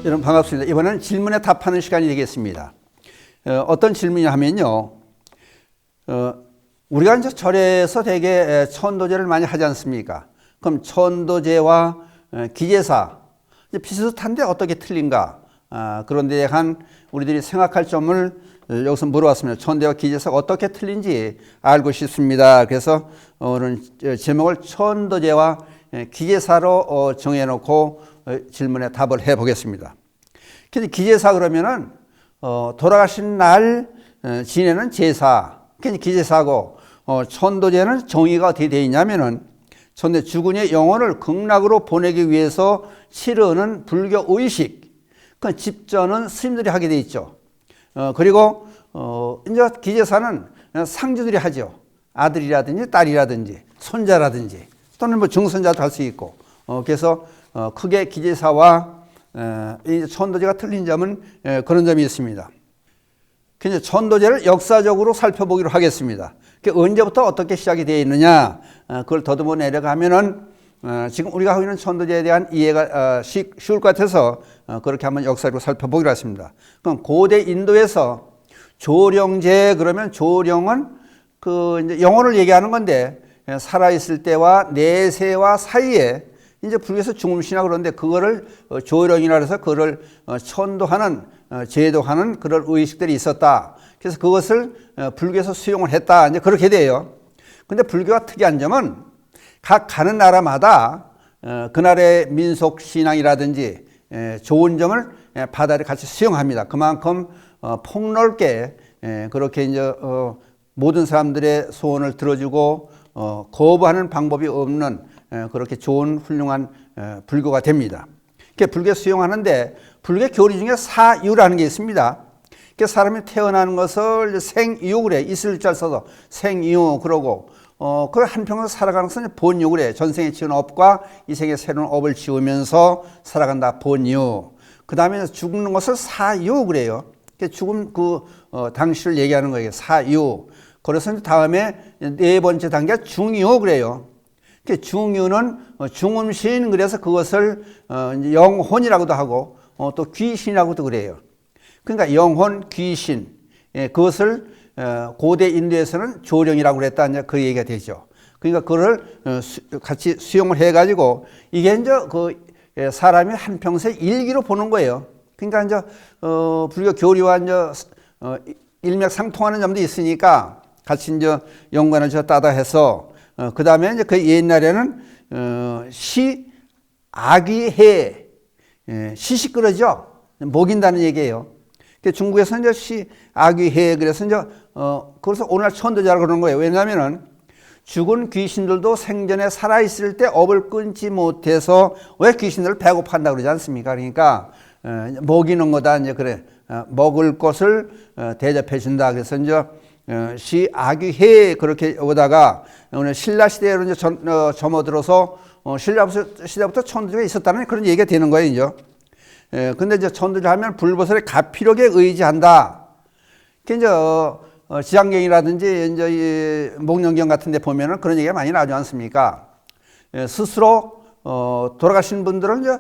여러분 반갑습니다. 이번에는 질문에 답하는 시간이 되겠습니다. 어떤 질문이냐 하면요. 우리가 이제 절에서 되게 천도제를 많이 하지 않습니까? 그럼 천도제와 기제사 비슷한데 어떻게 틀린가? 그런 데에 대한 우리들이 생각할 점을 여기서 물어봤습니다. 천도제와 기제사가 어떻게 틀린지 알고 싶습니다. 그래서 오늘 제목을 천도제와 기제사로 정해놓고 질문에 답을 해보겠습니다. 기제사 그러면은 돌아가신 날 지내는 제사, 그게 기제사고, 천도제는 정의가 어떻게 되어 있냐면은 천도제 죽은 이의 영혼을 극락으로 보내기 위해서 치르는 불교 의식, 그 집전은 스님들이 하게 되어 있죠. 그리고 이제 기제사는 상주들이 하죠. 아들이라든지 딸이라든지 손자라든지 또는 뭐 증손자도 할 수 있고, 그래서 크게 기제사와 이 천도제가 틀린 점은 그런 점이 있습니다. 그래서 천도제를 역사적으로 살펴보기로 하겠습니다. 언제부터 어떻게 시작이 되어 있느냐, 그걸 더듬어 내려가면은 지금 우리가 하고 있는 천도제에 대한 이해가 쉬울 것 같아서 그렇게 한번 역사적으로 살펴보기로 했습니다. 그럼 고대 인도에서 조령제 그러면 조령은 그 이제 영혼을 얘기하는 건데 살아있을 때와 내세와 사이에 이제 불교에서 중음신이라 그러는데 그거를 조령이라 해서 그거를 천도하는 제도하는 그런 의식들이 있었다. 그래서 그것을 불교에서 수용을 했다. 이제 그렇게 돼요. 근데 불교가 특이한 점은 각 가는 나라마다 그날의 민속 신앙이라든지 좋은 점을 바다를 같이 수용합니다. 그만큼 폭넓게 그렇게 이제 모든 사람들의 소원을 들어주고 거부하는 방법이 없는 그렇게 좋은 훌륭한 불교가 됩니다. 불교 수용하는데 불교 교리 중에 사유라는 게 있습니다. 사람이 태어나는 것을 생유 그래. 있을 줄 써서 생유 그러고 그 한평생 살아가는 것은 본유 그래. 전생에 지은 업과 이 생에 새로운 업을 지으면서 살아간다. 본유. 그 다음에 죽는 것을 사유 그래요. 죽음 당시를 얘기하는 거예요. 사유. 그래서 다음에 네 번째 단계가 중유 그래요. 중유는 중음신 그래서 그것을 영혼이라고도 하고 또 귀신이라고도 그래요. 그러니까 영혼, 귀신 그것을 고대 인도에서는 조령이라고 그랬다 이제 그 얘기가 되죠. 그러니까 그걸 같이 수용을 해가지고 이게 이제 그 사람이 한 평생 일기로 보는 거예요. 그러니까 이제 불교 교리와 이제 일맥상통하는 점도 있으니까 같이 이제 연관을 따다 해서 그 다음에 이제 그 옛날에는 아귀해 시식 그러죠. 먹인다는 얘기예요. 중국에서 이제 아귀해 그래서 이제 그래서 오늘 천도제라고 그러는 거예요. 왜냐하면은 죽은 귀신들도 생전에 살아 있을 때 업을 끊지 못해서 왜 귀신들을 배고파한다 그러지 않습니까? 그러니까 먹이는 거다 이제 그래. 먹을 것을 대접해 준다. 그래서 이제 아귀해 그렇게 오다가 오늘 신라 시대로 이제 접어들어서 신라 시대부터 천도제가 있었다는 그런 얘기가 되는 거예요, 이제. 근데 이제 천도제 하면 불보살의 가피력에 의지한다. 이제 지장경이라든지 이제 목련경 같은 데 보면은 그런 얘기가 많이 나오지 않습니까? 스스로 돌아가신 분들은 이제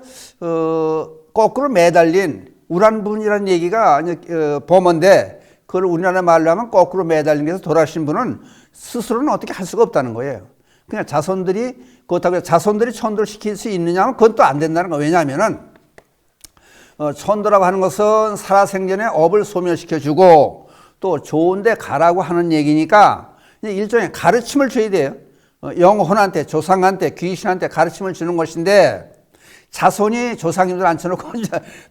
거꾸로 매달린 우란분이라는 얘기가 이제 범어인데 그걸 우리나라 말로 하면 거꾸로 매달린 게서 돌아가신 분은 스스로는 어떻게 할 수가 없다는 거예요. 그냥 자손들이 그렇다고 자손들이 천도를 시킬 수 있느냐 하면 그건 또 안 된다는 거예요. 왜냐하면은 천도라고 하는 것은 살아생전에 업을 소멸시켜주고 또 좋은데 가라고 하는 얘기니까 일종의 가르침을 줘야 돼요. 영혼한테, 조상한테, 귀신한테 가르침을 주는 것인데 자손이 조상님들 앉혀놓고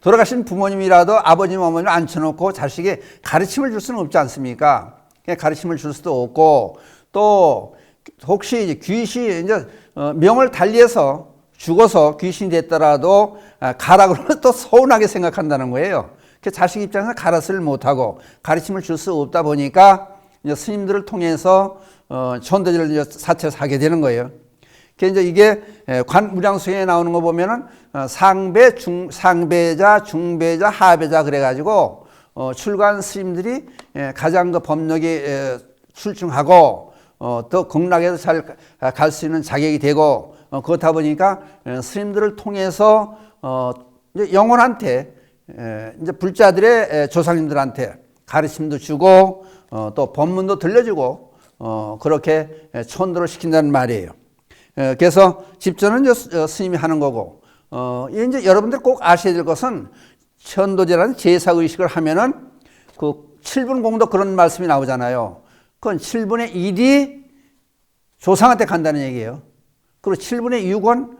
돌아가신 부모님이라도 아버님, 어머니를 앉혀놓고 자식에 가르침을 줄 수는 없지 않습니까? 가르침을 줄 수도 없고 또 혹시 귀신이 이제 명을 달리해서 죽어서 귀신이 됐더라도 가라 그러면 또 서운하게 생각한다는 거예요. 자식 입장에서 가르치를 못하고 가르침을 줄 수 없다 보니까 이제 스님들을 통해서 천도제를 이제 사채에서 하게 되는 거예요. 이제 이게 관무량수에 나오는 거 보면은 상배자, 중배자, 하배자 그래가지고 출가한 스님들이 가장 그 법력이 출중하고 또 극락에서 잘 갈 수 있는 자격이 되고 그렇다 보니까 스님들을 통해서 영혼한테 이제 불자들의 조상님들한테 가르침도 주고 또 법문도 들려주고 그렇게 천도를 시킨다는 말이에요. 그래서 집전은 이제 스님이 하는 거고 이제 여러분들 꼭 아셔야 될 것은 천도제라는 제사 의식을 하면은 그 7분 공덕 그런 말씀이 나오잖아요. 그건 7분의 1이 조상한테 간다는 얘기예요. 그리고 7분의 6은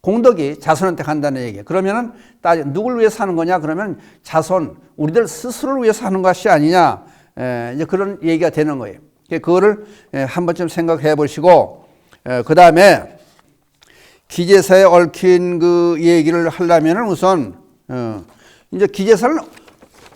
공덕이 자손한테 간다는 얘기예요. 그러면은 누굴 위해서 하는 거냐? 그러면 자손, 우리들 스스로를 위해서 하는 것이 아니냐? 이제 그런 얘기가 되는 거예요. 그거를 한 번쯤 생각해 보시고, 그 다음에 기제사에 얽힌 그 얘기를 하려면은 우선, 이제 기제사는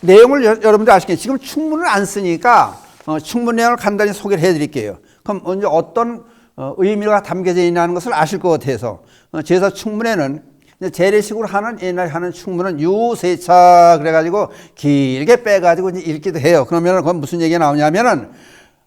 내용을 여러분들 아시겠죠? 지금 충문을 안 쓰니까 충문 내용을 간단히 소개를 해 드릴게요. 그럼 먼저 어떤 의미가 담겨져 있냐는 것을 아실 것 같아서 제사 충문에는 재래식으로 하는 옛날에 하는 충문은 유세차 그래가지고 길게 빼가지고 이제 읽기도 해요. 그러면은 그건 무슨 얘기가 나오냐면은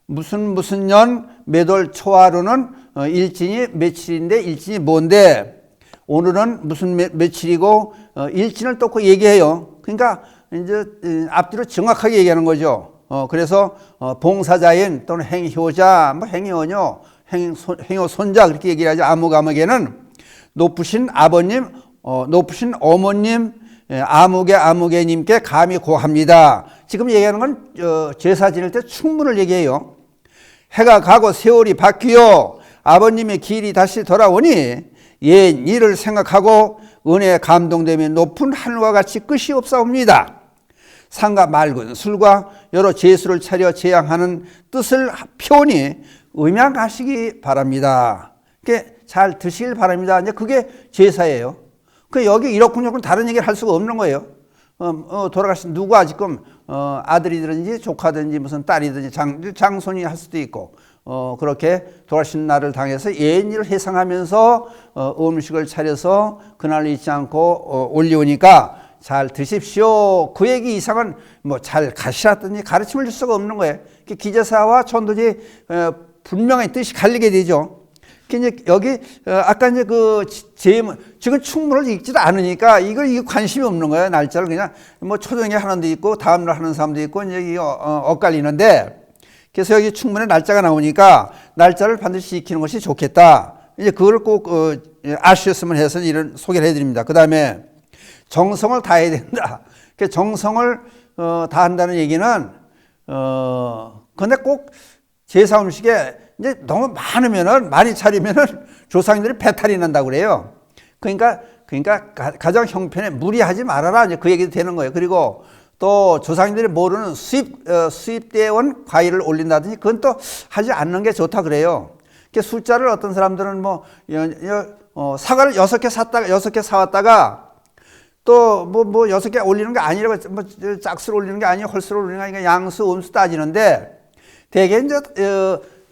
무슨 년 몇월 초하루는 일진이 며칠인데 일진이 뭔데 오늘은 무슨 며칠이고 일진을 또 얘기해요. 그러니까 이제 앞뒤로 정확하게 얘기하는 거죠. 그래서 봉사자인 또는 행효자, 뭐 행효녀, 행효 손자 그렇게 얘기를 하죠. 아무개는 높으신 아버님, 높으신 어머님, 아무개님께 감히 고합니다. 지금 얘기하는 건 제사 지낼 때 충문을 얘기해요. 해가 가고 세월이 바뀌어 아버님의 길이 다시 돌아오니 옛 일을 생각하고 은혜에 감동되며 높은 하늘과 같이 끝이 없사옵니다. 상과 맑은 술과 여러 제수를 차려 제양하는 뜻을 표니 음양하시기 바랍니다. 잘 드시길 바랍니다. 이제 그게 제사예요. 여기 이렇군 다른 얘기를 할 수가 없는 거예요. 돌아가신 누가 지금 아들이든지 조카든지 무슨 딸이든지 장손이 할 수도 있고 그렇게 돌아가신 날을 당해서 옛일을 회상하면서 음식을 차려서 그날 잊지 않고 올려오니까 잘 드십시오. 그 얘기 이상은 뭐 잘 가시라더니 가르침을 줄 수가 없는 거예요. 기제사와 천도제 분명히 뜻이 갈리게 되죠. 이제 여기 아까 이제 그 지금 충문을 읽지도 않으니까 이거 관심이 없는 거예요. 날짜를 그냥 뭐 초정에 하는 데 있고 다음날 하는 사람도 있고 이제 엇갈리는데 그래서 여기 충문에 날짜가 나오니까 날짜를 반드시 지키는 것이 좋겠다. 이제 그걸 꼭 아셨으면 해서 이런 소개를 해드립니다. 그 다음에 정성을 다해야 된다. 정성을 다한다는 얘기는 근데 꼭 제사 음식에 이제 너무 많이 차리면은 조상님들이 배탈이 난다고 그래요. 그러니까 가장 형편에 무리하지 말아라. 이제 그 얘기도 되는 거예요. 그리고 또 조상님들이 모르는 수입되어 온 과일을 올린다든지 그건 또 하지 않는 게 좋다 그래요. 숫자를 어떤 사람들은 사과를 6개 사왔다가 또 뭐 6개 올리는 게 아니라고 뭐 짝수를 올리는 게 아니고 홀수를 올리는 게 아니라 양수, 음수 따지는데 대개 이제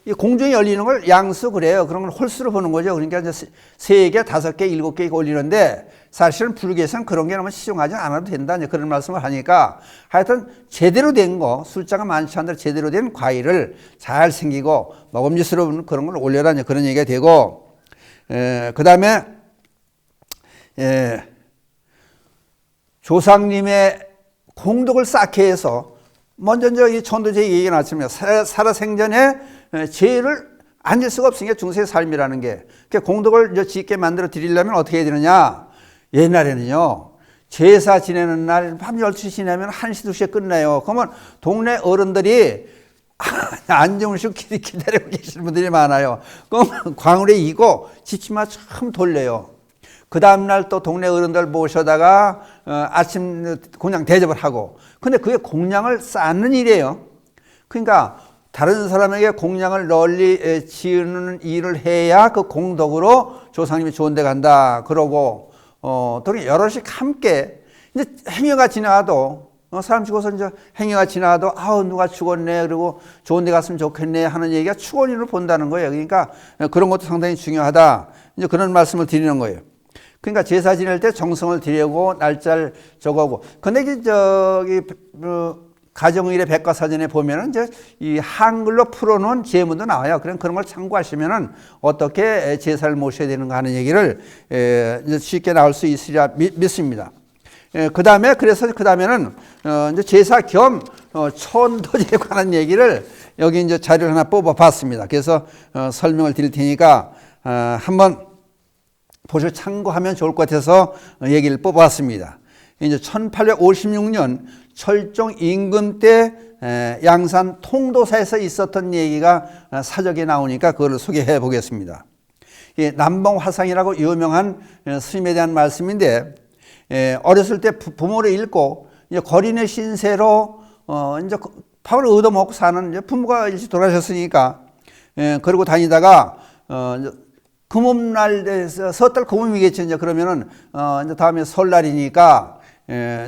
이 공중에 열리는 걸 양수 그래요. 그런 걸 홀수로 보는 거죠. 그러니까 이제 3개, 5개, 7개 올리는데 사실은 불교에서는 그런 게 너무 시중하지 않아도 된다. 이제 그런 말씀을 하니까 하여튼 제대로 된 거, 숫자가 많지 않더라도 제대로 된 과일을 잘 생기고 먹음직스러운 그런 걸 올려라. 이제 그런 얘기가 되고, 그 다음에, 조상님의 공덕을 쌓게 해서 먼저 이제 이 천도제 얘기가 나왔습니다. 살아생전에 죄를 안 질 수가 없으니까 중세의 삶이라는 게. 공덕을 이제 짓게 만들어 드리려면 어떻게 해야 되느냐. 옛날에는요. 제사 지내는 날 밤 12시 지나면 1시, 2시에 끝나요. 그러면 동네 어른들이 안정식 기다리고 계시는 분들이 많아요. 그럼 광울에 이고 지치마 참 돌려요. 그 다음날 또 동네 어른들 모셔다가 아침 공양 대접을 하고. 근데 그게 공양을 쌓는 일이에요. 그러니까 다른 사람에게 공양을 널리 지으는 일을 해야 그 공덕으로 조상님이 좋은 데 간다. 그러고 또 여럿이 함께 이제 행여가 지나가도 사람 죽어서 이제 행여가 지나가도 아우 누가 죽었네 그리고 좋은 데 갔으면 좋겠네 하는 얘기가 축원으로 본다는 거예요. 그러니까 그런 것도 상당히 중요하다. 이제 그런 말씀을 드리는 거예요. 그러니까 제사 지낼 때 정성을 들이고 날짜를 적어오고. 근데 저기 가정의례 백과사전에 보면은 이제 이 한글로 풀어놓은 제문도 나와요. 그런 걸 참고하시면은 어떻게 제사를 모셔야 되는가 하는 얘기를 이제 쉽게 나올 수 있으리라 믿습니다. 그 다음에 그래서 그 다음에는 이제 제사 겸 천도제에 관한 얘기를 여기 이제 자료를 하나 뽑아봤습니다. 그래서 설명을 드릴 테니까 한번 보셔 참고하면 좋을 것 같아서 얘기를 뽑아봤습니다. 이제 1856년 철종 임금 때 양산 통도사에서 있었던 얘기가 사적에 나오니까 그걸 소개해 보겠습니다. 남봉화상이라고 유명한 스님에 대한 말씀인데, 어렸을 때 부모를 잃고 이제 거린의 신세로 이제 밥을 얻어먹고 사는 이제 부모가 일찍 돌아가셨으니까, 그러고 다니다가 금음날 섣달 금음이겠죠. 이제 그러면은 이제 다음에 설날이니까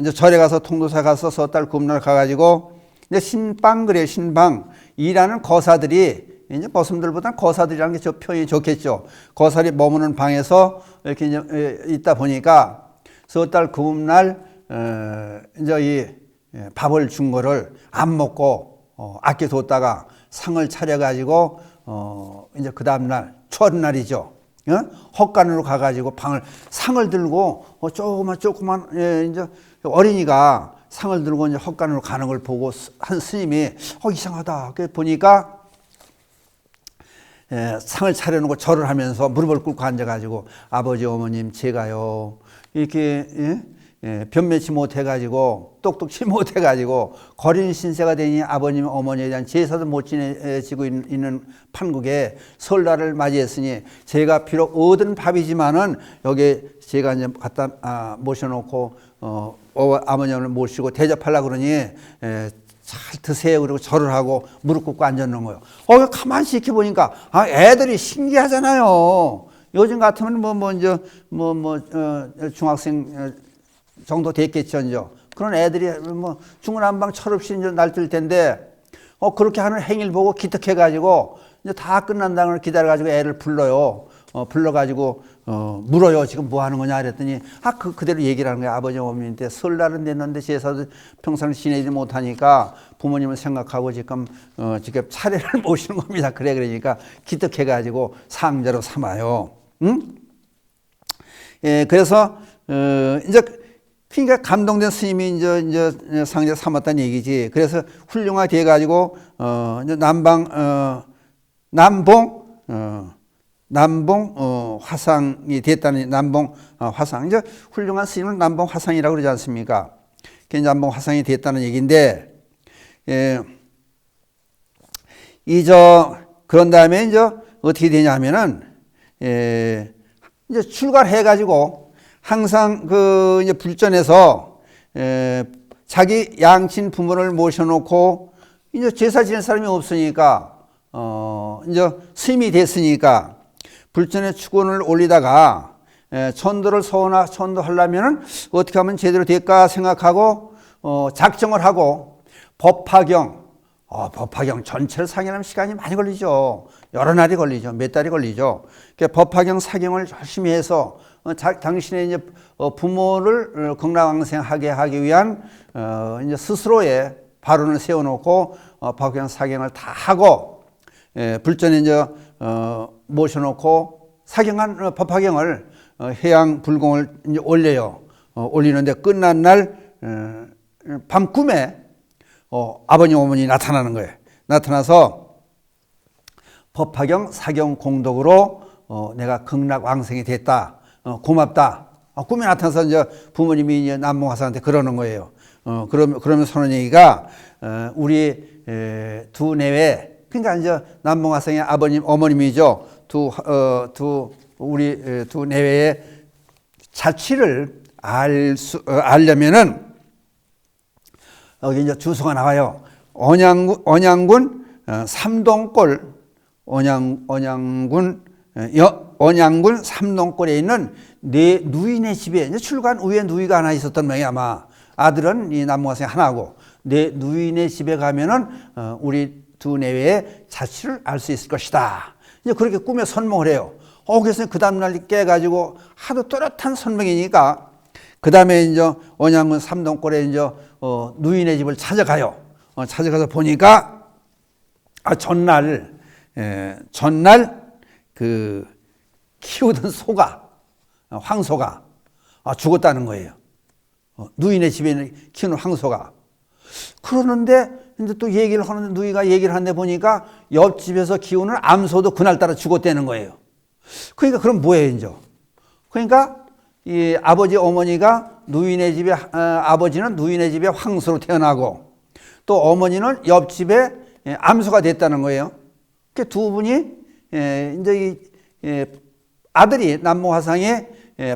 이제 절에 가서 통도사 가서 섣달 금음날 가가지고 이제 신방 그래요. 신방 일하는 거사들이 이제 벗음들보다는 거사들이라는 게 저 표현이 좋겠죠. 거사들이 머무는 방에서 이렇게 이제 있다 보니까 섣달 금음날 이제 이 밥을 준 거를 안 먹고 아껴뒀다가 상을 차려가지고 이제 그 다음날 첫날이죠. 헛간으로 가가지고 상을 들고 조그만 이제 어린이가 상을 들고 이제 헛간으로 가는 걸 보고 한 스님이 이상하다. 그 보니까 상을 차려놓고 절을 하면서 무릎을 꿇고 앉아가지고 아버지 어머님 제가요 이렇게 변매치 못해가지고 똑똑치 못해가지고 거린 신세가 되니 아버님 어머니에 대한 제사도 못 지내지고 있는 판국에 설날을 맞이했으니 제가 비록 얻은 밥이지만은 여기 제가 이제 갖다 모셔놓고 아버님을 모시고 대접하려고 그러니 잘 드세요. 그리고 절을 하고 무릎 꿇고 앉았는 거예요. 가만히 지켜보니까 애들이 신기하잖아요. 요즘 같으면 중학생 정도 됐겠죠. 이제. 그런 애들이 중구난방 철없이 이제 날뛸 텐데, 그렇게 하는 행위를 보고 기특해가지고, 이제 다 끝난다는 걸 기다려가지고 애를 불러요. 불러가지고, 물어요. 지금 뭐 하는 거냐 그랬더니, 그대로 얘기를 하는 거야. 아버지, 어머니한테 설날은 됐는데 제사도 평생 지내지 못하니까 부모님을 생각하고 지금 차례를 모시는 겁니다. 그러니까 기특해가지고 상자로 삼아요. 응? 그래서, 이제, 그러니까 감동된 스님이 이제 상자 삼았다는 얘기지. 그래서 훌륭하게 돼가지고 이제 남봉 화상이 됐다는 남봉 화상. 이제 훌륭한 스님은 남봉 화상이라고 그러지 않습니까? 남봉 화상이 됐다는 얘기인데, 그런 다음에 이제 어떻게 되냐면은 이제 출가를 해가지고. 항상 이제 불전에서 자기 양친 부모를 모셔놓고 이제 제사 지낼 사람이 없으니까 이제 스님이 됐으니까 불전에 축원을 올리다가 천도를 천도하려면은 어떻게 하면 제대로 될까 생각하고 작정을 하고 법화경 전체를 사경하면 시간이 많이 걸리죠. 여러 날이 걸리죠. 몇 달이 걸리죠. 법화경 사경을 열심히 해서 당신의 이제 부모를 극락왕생하게 하기 위한 이제 스스로의 발언을 세워놓고 법화경 사경을 다 하고 불전에 이제 모셔놓고 사경한 법화경을 해양 불공을 이제 올려요. 올리는데 끝난 날 밤 꿈에 아버님 어머니 나타나는 거예요. 나타나서 법화경 사경 공덕으로 내가 극락왕생이 됐다. 고맙다. 꿈에 나타나서 이제 부모님이 이제 남봉화상한테 그러는 거예요. 그러면 선언 얘기가 우리 두 내외, 그러니까 이제 남봉화상의 아버님 어머님이죠. 우리 두 내외의 자취를 알려면은 여기 이제 주소가 나와요. 언양군 삼동골, 언양군 삼동골에 있는 네 누이네 집에 이제 출간 후에 누이가 하나 있었던 모양이야. 아마 아들은 이 남봉화상이 하나고 네 누이네 집에 가면은 우리 두 내외의 자취를 알 수 있을 것이다. 이제 그렇게 꿈에 선몽을 해요. 그래서 그 다음날 깨가지고 하도 또렷한 선몽이니까 그 다음에 이제 언양군 삼동골에 이제 누이네 집을 찾아가요. 찾아가서 보니까 전날 그 키우던 소가 황소가 죽었다는 거예요. 누이네 집에 키우는 황소가. 그러는데 이제 또 얘기를 하는데 누이가 얘기를 하는데 보니까 옆집에서 키우는 암소도 그날따라 죽었다는 거예요. 그러니까 그럼 뭐예요, 이제? 그러니까 이 아버지 어머니가 누이네 집에 아버지는 누이네 집에 황소로 태어나고 또 어머니는 옆집에 암소가 됐다는 거예요. 그 두 분이 이제 이 아들이 남모화상에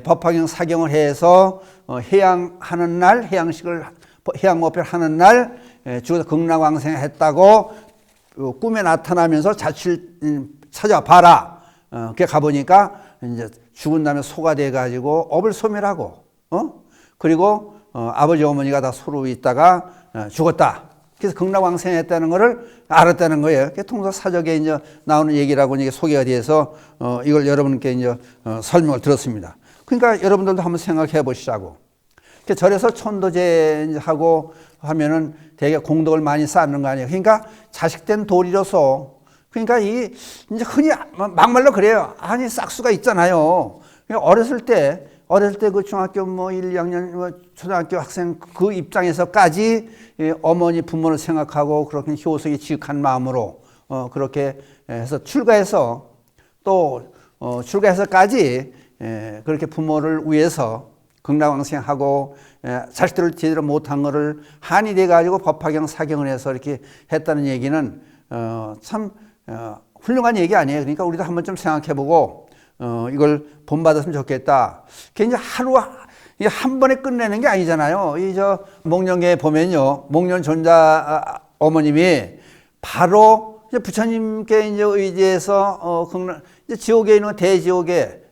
법화경 사경을 해서 해양하는 날 해양모패를 하는 날 죽어서 극락왕생했다고 꿈에 나타나면서 자취를 찾아봐라. 그게 가보니까 이제 죽은 다음에 소가 돼가지고 업을 소멸하고, 그리고 아버지 어머니가 다 서로 있다가 죽었다. 그래서 극락왕생했다는 것을 알았다는 거예요. 그게 통사사적에 이제 나오는 얘기라고 이게 소개가 돼서 이걸 여러분께 이제 설명을 들었습니다. 그러니까 여러분들도 한번 생각해 보시자고. 절에서 천도제하고 하면은 되게 공덕을 많이 쌓는 거 아니에요. 그러니까 자식된 도리로서 그러니까 이제 흔히 막말로 그래요. 아니 싹수가 있잖아요. 어렸을 때 그 중학교 1, 2학년 초등학교 학생 그 입장에서까지 어머니 부모를 생각하고 그렇게 효속이 지극한 마음으로 그렇게 해서 출가해서 또 출가해서까지 그렇게 부모를 위해서 극락왕생하고 자식들을 제대로 못한 거를 한이 돼가지고 법화경 사경을 해서 이렇게 했다는 얘기는 참 훌륭한 얘기 아니에요. 그러니까 우리도 한번 좀 생각해보고 이걸 본받았으면 좋겠다. 그게 이제 하루 한 번에 끝내는 게 아니잖아요. 이 목련계에 보면요, 목련 존자 어머님이 바로 이제 부처님께 이제 의지해서 이제 지옥에 있는 대지옥에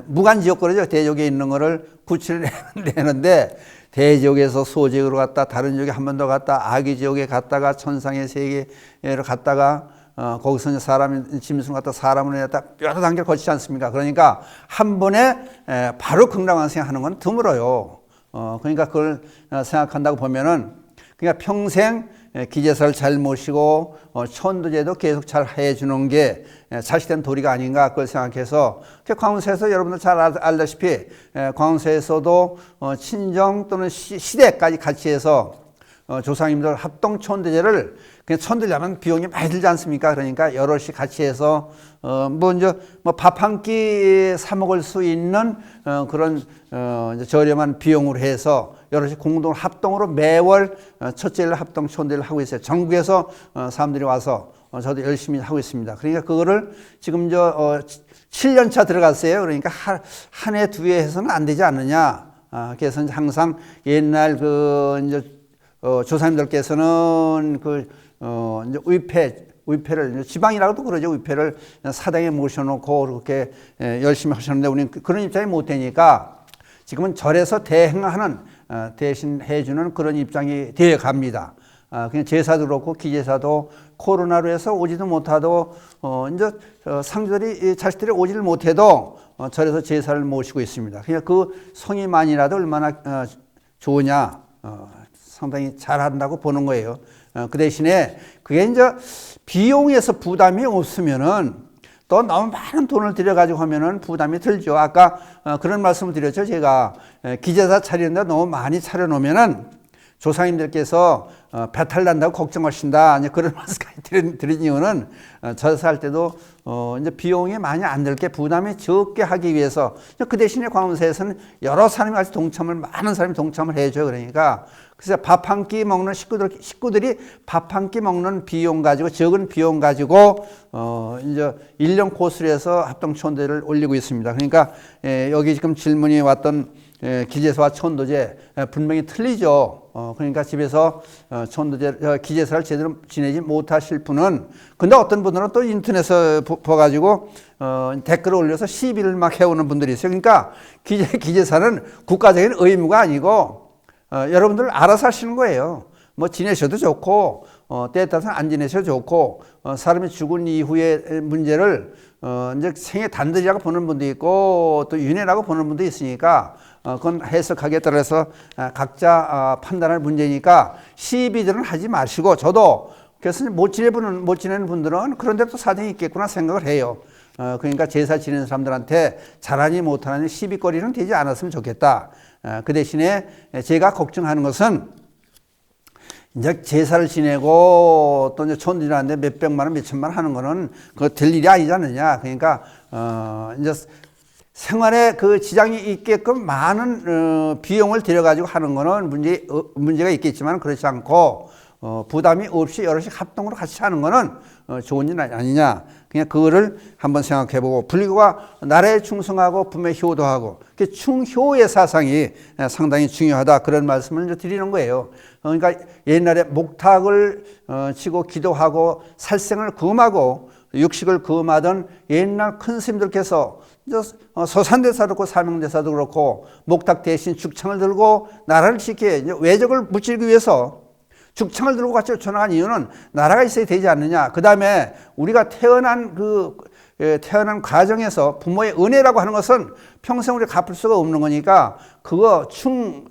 무간지옥 그러죠. 대지옥에 있는 거를 구출을 내는데 대지옥에서 소지옥으로 갔다 다른 지옥에 한 번 더 갔다 아기지옥에 갔다가 천상의 세계로 갔다가 거기서 이제 사람이 짐승을 갖다 사람을 내다 뼈도 단계를 거치지 않습니까? 그러니까 한 번에 바로 극락왕생하는 건 드물어요. 그러니까 그걸 생각한다고 보면은 그러니까 평생 기제사를 잘 모시고 천도제도 계속 잘 해주는 게 자식된 도리가 아닌가 그걸 생각해서 광운사에서 여러분들 잘 알다시피 광운사에서도 친정 또는 시대까지 같이 해서 조상님들 합동 천도제를 그냥 천들려면 비용이 많이 들지 않습니까? 그러니까 여럿이 같이 해서 밥 한 끼 사 먹을 수 있는 그런 이제 저렴한 비용으로 해서 여럿이 공동 합동으로 매월 첫째를 합동 천도제를 하고 있어요. 전국에서 사람들이 와서 저도 열심히 하고 있습니다. 그러니까 그거를 지금 7년차 들어갔어요. 그러니까 한 해, 두 해 해서는 안 되지 않느냐. 그래서 이제 항상 옛날 이제 조상님들께서는 이제 위패를 지방이라고도 그러죠. 위패를 사당에 모셔놓고 그렇게 열심히 하셨는데 우리는 그런 입장이 못 되니까 지금은 절에서 대행하는 대신 해주는 그런 입장이 되어 갑니다. 그냥 제사도 그렇고 기제사도 코로나로 해서 오지도 못하도 이제 상주들이 자식들이 오지를 못해도 절에서 제사를 모시고 있습니다. 그냥 그 성의만이라도 얼마나 좋으냐 상당히 잘한다고 보는 거예요. 그 대신에 그게 이제 비용에서 부담이 없으면은 또 너무 많은 돈을 들여가지고 하면은 부담이 들죠. 아까 그런 말씀을 드렸죠. 제가 기제사 차리는데 너무 많이 차려놓으면은 조상님들께서 배탈 난다고 걱정하신다. 이제 그런 말씀까지 드린 이유는 절사할 때도 이제 비용이 많이 안 들게 부담이 적게 하기 위해서 그 대신에 광운사에서는 여러 사람이 같이 많은 사람이 동참을 해줘요. 그러니까 그래서 밥 한 끼 먹는 식구들이 밥 한 끼 먹는 비용 가지고 적은 비용 가지고 이제 1년 코스로 해서 합동천도제를 올리고 있습니다. 그러니까 여기 지금 질문이 왔던 기제사와 천도제 분명히 틀리죠. 그러니까 집에서 기제사를 제대로 지내지 못하실 분은 근데 어떤 분들은 또 인터넷에 봐가지고 댓글을 올려서 시비를 막 해오는 분들이 있어요. 그러니까 기제사는 국가적인 의무가 아니고 여러분들 알아서 하시는 거예요. 뭐 지내셔도 좋고 때에 따라서는 안 지내셔도 좋고 사람이 죽은 이후의 문제를 이제 생애 단절이라고 보는 분도 있고 또 윤회라고 보는 분도 있으니까 그건 해석하기에 따라서 각자 판단할 문제니까 시비들은 하지 마시고 저도 그래서 못 지내는 분들은 그런데 또 사정이 있겠구나 생각을 해요. 그러니까 제사 지내는 사람들한테 잘하니 못하니 시비거리는 되지 않았으면 좋겠다. 그 대신에 제가 걱정하는 것은 이제 제사를 지내고 또 이제 촌들한테 몇백만 원, 몇천만 원 하는 거는 그거 될 일이 아니지 않느냐. 그러니까, 이제 생활에 그 지장이 있게끔 많은 비용을 들여가지고 하는 거는 문제가 있겠지만 그렇지 않고 부담이 없이 여럿이 합동으로 같이 하는 거는 좋은 일 아니냐. 그냥 그거를 한번 생각해보고 불교가 나라에 충성하고 부모에 효도하고 충효의 사상이 상당히 중요하다. 그런 말씀을 이제 드리는 거예요. 그러니까 옛날에 목탁을 치고 기도하고 살생을 금하고 육식을 금하던 옛날 큰 스님들께서 서산대사도 그렇고 사명대사도 그렇고 목탁 대신 죽창을 들고 나라를 지키게 외적을 무찌르기 위해서 죽창을 들고 같이 쫓아나간 이유는 나라가 있어야 되지 않느냐. 그 다음에 우리가 태어난 과정에서 부모의 은혜라고 하는 것은 평생 우리가 갚을 수가 없는 거니까 그거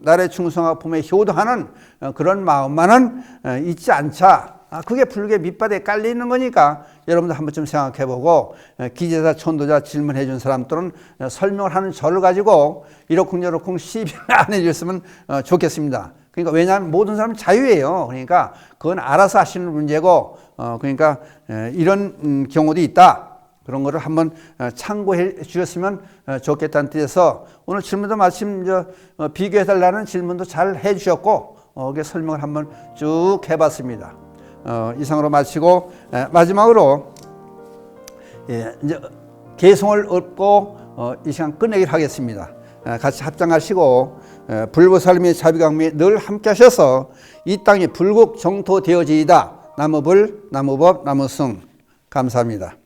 나라에 충성하고 부모에 효도하는 그런 마음만은 잊지 않자. 그게 불교의 밑바닥에 깔려있는 거니까 여러분들 한 번쯤 생각해보고 기제사 천도자 질문해 준 사람들은 설명을 하는 저를 가지고 이러쿵저러쿵 시비를 안 해줬으면 좋겠습니다. 그러니까 왜냐하면 모든 사람은 자유예요. 그러니까 그건 알아서 하시는 문제고 그러니까 이런 경우도 있다. 그런 거를 한번 참고해 주셨으면 좋겠다는 뜻에서 오늘 질문도 마침 비교해달라는 질문도 잘 해주셨고 그게 설명을 한번 쭉 해봤습니다. 이상으로 마치고 마지막으로 이제 개성을 얻고 이 시간 끝내기를 하겠습니다. 같이 합장하시고 불보살님의 자비강림이 늘 함께 하셔서 이 땅이 불국 정토 되어지이다. 나무불, 나무법, 나무승. 감사합니다.